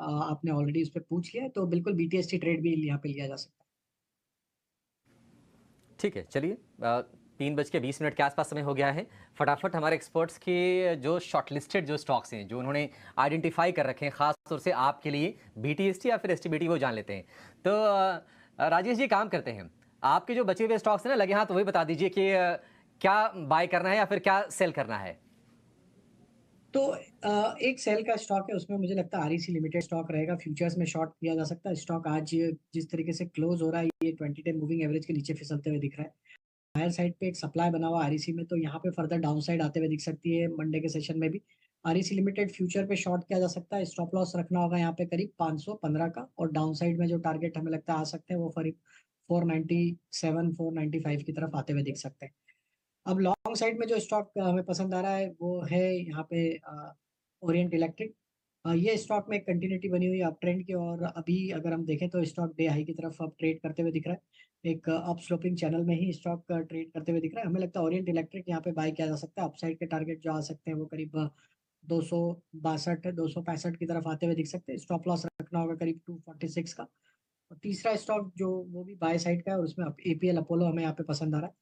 आपने ऑलरेडी उस पे पूछ लिया है, तो बिल्कुल बीटीएसटी ट्रेड भी यहाँ पे लिया जा सकता है। ठीक है, चलिए 3:20 के आसपास समय हो गया है। फटाफट हमारे एक्सपर्ट्स के जो शॉर्टलिस्टेड जो स्टॉक्स हैं, जो उन्होंने आइडेंटिफाई कर रखे हैं खास तौर से आपके लिए, बीटीएसटी या फिर एसटीबीटी, वो जान लेते हैं। तो राजेश जी काम करते हैं, आपके जो बचे हुए स्टॉक्स हैं ना लगे हाथ, वही बता दीजिए कि क्या बाय करना है या फिर क्या सेल करना है। तो एक सेल का स्टॉक है, उसमें मुझे लगता है आरईसी लिमिटेड स्टॉक रहेगा। फ्यूचर्स में शॉर्ट किया जा सकता है। स्टॉक आज जिस तरीके से क्लोज हो रहा है, ये 20 डे मूविंग एवरेज के नीचे फिसलते हुए दिख रहा है। हायर साइड पे एक सप्लाई बना हुआ आरईसी में, तो यहाँ पे फर्दर डाउन साइड आते हुए दिख सकती है मंडे के सेशन में भी। आरईसी लिमिटेड फ्यूचर पे शॉर्ट किया जा सकता है। स्टॉप लॉस रखना होगा यहाँ पे करीब 515 का, और डाउन साइड में जो टारगेट हमें लगता है आ सकते हैं वो करीब 497 495 की तरफ आते हुए दिख सकते हैं। अब लॉन्ग साइड में जो स्टॉक हमें पसंद आ रहा है वो है यहाँ पे ओरिएंट इलेक्ट्रिक। ये स्टॉक में एक कंटिन्यूटी बनी हुई है अप ट्रेंड की, और अभी अगर हम देखें तो स्टॉक डे हाई की तरफ अब ट्रेड करते हुए दिख रहा है। एक अप स्लोपिंग चैनल में ही स्टॉक ट्रेड करते हुए दिख रहा है। हमें लगता है ओरिएंट इलेक्ट्रिक यहाँ पे बाय किया जा सकता है। अपसाइड के टारगेट जो आ सकते हैं वो करीब 262 265 की तरफ आते हुए दिख सकते हैं। स्टॉप लॉस रखना होगा करीब 246 का। और तीसरा स्टॉक जो वो भी बाय साइड का है, और उसमें एपीएल अपोलो हमें यहाँ पे पसंद आ रहा है।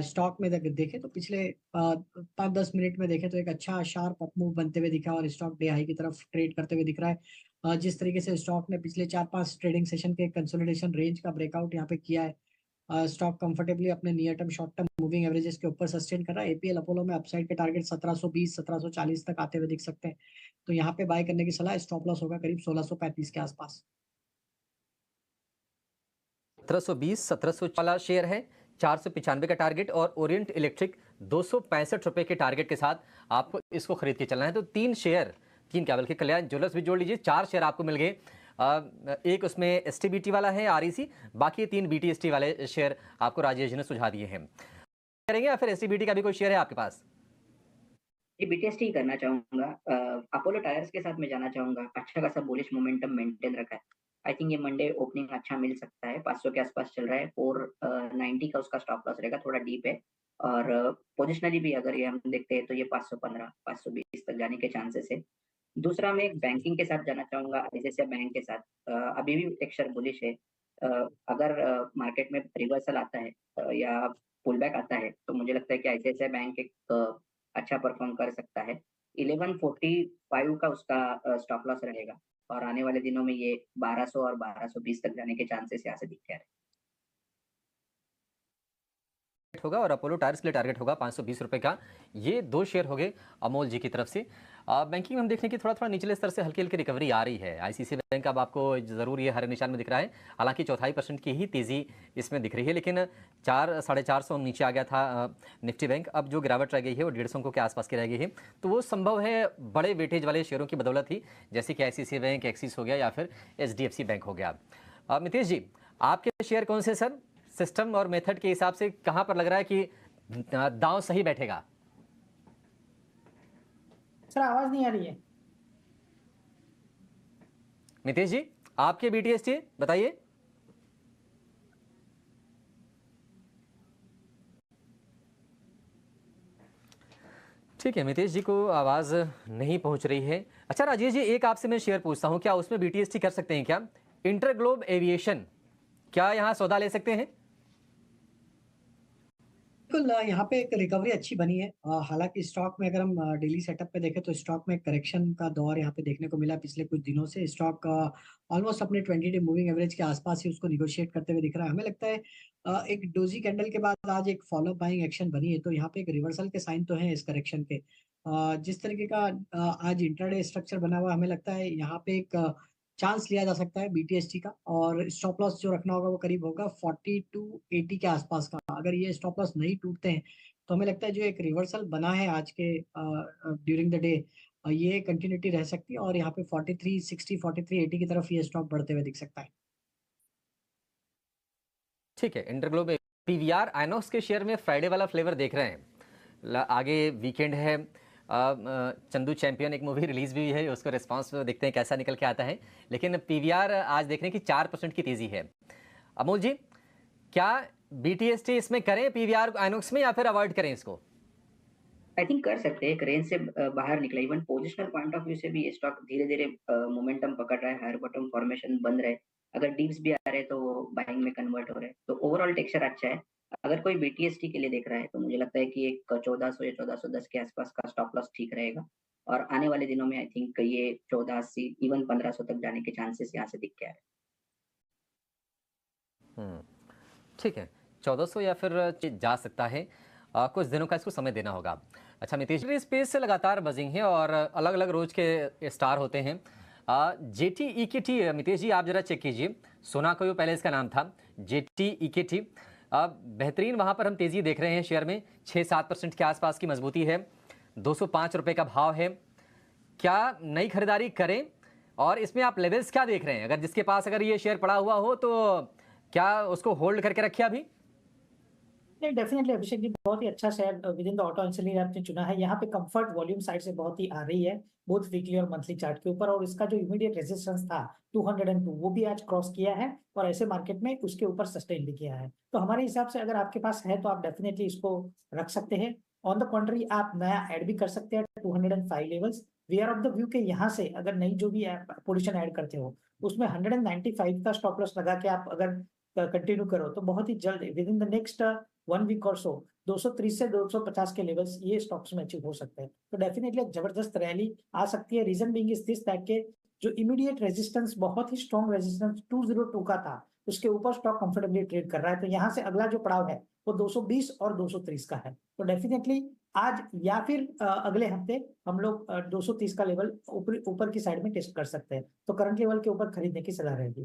स्टॉक में अगर देखें तो पिछले 5-10 मिनट में देखें तो एक अच्छा शार्प अप मूव बनते हुए दिखा, और स्टॉक डे हाई की तरफ ट्रेड करते हुए दिख रहा है। जिस तरीके से स्टॉक ने पिछले 4-5 ट्रेडिंग सेशन के कंसोलिडेशन रेंज का ब्रेकआउट यहाँ पे किया है, स्टॉक कंफर्टेबली अपने near term short term moving averages के ऊपर सस्टेन कर रहा है। एपीएल अपोलो में अपसाइड के टारगेट 1720 1740 तक आते हुए दिख सकते हैं। तो यहाँ पे बाय करने की सलाह। स्टॉप लॉस होगा करीब 1635 के आसपास। 1720 1700 वाला शेयर है, 495 का टारगेट, और ओरिएंट इलेक्ट्रिक 265 रुपए के टारगेट के साथ आपको इसको खरीद के चलना है। तो 3 शेयर, 3 क्या बल्कि कल्याण ज्वेलर्स भी जोड़ लीजिए, 4 शेयर आपको मिल गए। एक उसमें एसटीबीटी वाला है आरईसी, बाकी 3 बीटीएसटी वाले शेयर आपको राजेश जी ने सुझा दिए हैं। करेंगे या फिर एसटीबीटी का भी कोई शेयर है आपके पास? जी, बीटीएसटी ही करना चाहूँगा। अपोलो टायर्स के साथ मैं जाना चाहूँगा। अच्छा खासा बुलिश मोमेंटम मेंटेन रखा है। आई थिंक ये मंडे ओपनिंग अच्छा मिल सकता है। 500 के आसपास चल रहा है। 490 का उसका स्टॉप लॉस रहेगा, थोड़ा डीप है। और पोजिशनली भी अगर ये हम देखते हैं तो ये 515 520 तक जाने के चांसेस है। दूसरा मैं एक बैंकिंग के साथ जाना चाहूँगा, आईसीआईसीआई बैंक के साथ। अभी भी एक शेयर बुलिश है। अगर मार्केट में रिवर्सल आता है या पुल बैक आता है, तो मुझे लगता है कि आईसीआईसीआई बैंक एक अच्छा परफॉर्म कर सकता है। 1145 का उसका स्टॉप लॉस रहेगा, और आने वाले दिनों में ये 1200 और 1220 तक जाने के चांसेस यहाँ से दिखते हैं। होगा और अपोलो टायर्स के लिए टारगेट होगा 520 रुपए का। ये 2 शेयर हो गए अमोल जी की तरफ से। बैंकिंग में हम देख रहे हैं कि थोड़ा-थोड़ा निचले स्तर से हल्की-हल्की रिकवरी आ रही है। आईसीआईसीआई बैंक अब आपको ज़रूर ये हरे निशान में दिख रहा है। हालाँकि 0.25% की ही तेज़ी इसमें दिख रही है, लेकिन 4 साढ़े 400 नीचे आ गया था निफ्टी बैंक। अब जो गिरावट रह गई है वो 150 के आसपास की रह गई है। तो वो संभव है बड़े वेटेज वाले शेयरों की बदौलत ही, जैसे कि आईसीआईसीआई बैंक, एक्सिस हो गया या फिर एचडीएफसी बैंक हो गया। मितेश जी, आपके शेयर कौन से सर? सिस्टम और मेथड के हिसाब से कहाँ पर लग रहा है कि दांव सही बैठेगा? सर आवाज नहीं आ रही है। मितेश जी, आपके बीटीएसटी बताइए। ठीक है, मितेश जी को आवाज नहीं पहुंच रही है। अच्छा राजेश जी, एक आपसे मैं शेयर पूछता हूं, क्या उसमें बीटीएसटी कर सकते हैं क्या? इंटरग्लोब एविएशन, क्या यहां सौदा ले सकते हैं? बिल्कुल, यहाँ पे एक रिकवरी अच्छी बनी है। हालांकि स्टॉक में अगर हम डेली सेटअप पे देखें तो स्टॉक में करेक्शन का दौर यहाँ पे देखने को मिला पिछले कुछ दिनों से। स्टॉक ऑलमोस्ट अपने 20 डे मूविंग एवरेज के आसपास ही उसको निगोशिएट करते हुए दिख रहा है। हमें लगता है एक डोजी कैंडल के बाद आज एक फॉलो बाइंग एक्शन बनी है, तो यहाँ पे एक रिवर्सल के साइन तो हैं इस करेक्शन के। जिस तरीके का आज इंट्राडे स्ट्रक्चर बना हुआ है, हमें लगता है यहाँ पे एक चांस लिया जा सकता है बीटीएसटी का। और स्टॉप लॉस जो रखना होगा वो करीब होगा 40 to 80 के आसपास का। अगर ये स्टॉप लॉस नहीं टूटते हैं तो हमें लगता है जो एक रिवर्सल बना है आज के ड्यूरिंग द डे, ये कंटिन्यूटी रह सकती है, और यहाँ पे 4360 4380 की तरफ ये स्टॉक बढ़ते हुए दिख सकता है। ठीक है, इंटरग्लोब पीवीआर आइनॉक्स के शेयर में फ्राइडे वाला फ्लेवर देख रहे हैं। आगे वीकेंड है। चंदू चैंपियन एक मूवी रिलीज भी है, उसका रिस्पांस देखते हैं कैसा निकल के आता है। लेकिन पीवीआर आज देख रहे हैं कि 4% की तेजी है। अमोल जी, क्या बीटीएसटी इसमें करें पीवीआर आइनॉक्स में, या फिर अवॉइड करें इसको? आई थिंक कर सकते हैं, एक रेंज से बाहर निकला, even positional point of view से भी ये स्टॉक धीरे-धीरे मोमेंटम पकड़ रहा है, हायर बॉटम फॉर्मेशन बन रहा है। अगर डिप्स भी आ रहे हैं तो वो बाइंग में कन्वर्ट हो रहे हैं। तो ओवरऑल टेक्सचर अच्छा है। अगर कोई बीटीएसटी के लिए देख रहा है तो मुझे लगता है कि एक 1400 या 1410 के आसपास का स्टॉप लॉस ठीक रहेगा। और आने वाले दिनों में आई थिंक ये 1480 इवन 1500 तक जाने के चांसेस यहाँ से दिख के आ रहे हैं। ठीक है, 1400 या फिर जा सकता है। कुछ दिनों का इसको समय देना होगा। अच्छा मितेश जी, स्पेस से लगातार बजिंग है और अलग-अलग रोज के स्टार होते हैं। जेटी ईकेटी मितेश जी आप जरा चेक कीजिए, सोना को पहले इसका नाम था जेटी ईकेटी। बेहतरीन वहाँ पर हम तेजी देख रहे हैं शेयर में 6-7% के आसपास की मजबूती है, 205 रुपये का भाव है। क्या नई खरीदारी करें और इसमें आप लेवल्स क्या देख रहे हैं? अगर जिसके पास अगर ये शेयर पड़ा हुआ हो तो क्या उसको होल्ड करके रखे अभी? नहीं, डेफिनेटली अभिषेक जी, बहुत ही अच्छा share with in the auto ancillary आपने चुना है। यहाँ पे कंफर्ट वॉल्यूम साइड से बहुत ही आ रही है, बोथ वीकली और मंथली चार्ट के ऊपर, और इसका जो इमीडिएट रेजिस्टेंस था 202 वो भी आज क्रॉस किया है और ऐसे मार्केट में उसके ऊपर सस्टेन भी किया है। तो हमारे हिसाब से अगर आपके पास है तो आप डेफिनेटली इसको रख सकते हैं। ऑन द कॉन्ट्री आप नया ऐड भी कर सकते हैं 205 levels. We are of the view के यहाँ से अगर नई जो भी पोजीशन ऐड करते हो उसमें 195 का स्टॉप लॉस लगा के आप अगर कंटिन्यू करो तो बहुत ही जल्द within the next 1 week और सो 230 से 250 के लेवल्स ये स्टॉक्स में अचीव हो सकते हैं। तो डेफिनेटली एक जबरदस्त रैली आ सकती है। Reason being is this that के जो इमीडिएट रेजिस्टेंस बहुत ही स्ट्रॉन्ग रेजिस्टेंस 202 का था, उसके ऊपर स्टॉक कंफर्टेबली ट्रेड कर रहा है। तो यहाँ से अगला जो पड़ाव है वो 220 और 230 का है। तो डेफिनेटली आज या फिर अगले हफ्ते हम लोग 230 का लेवल ऊपर की साइड में टेस्ट कर सकते हैं। तो करंट लेवल के ऊपर खरीदने की सलाह रहेगी।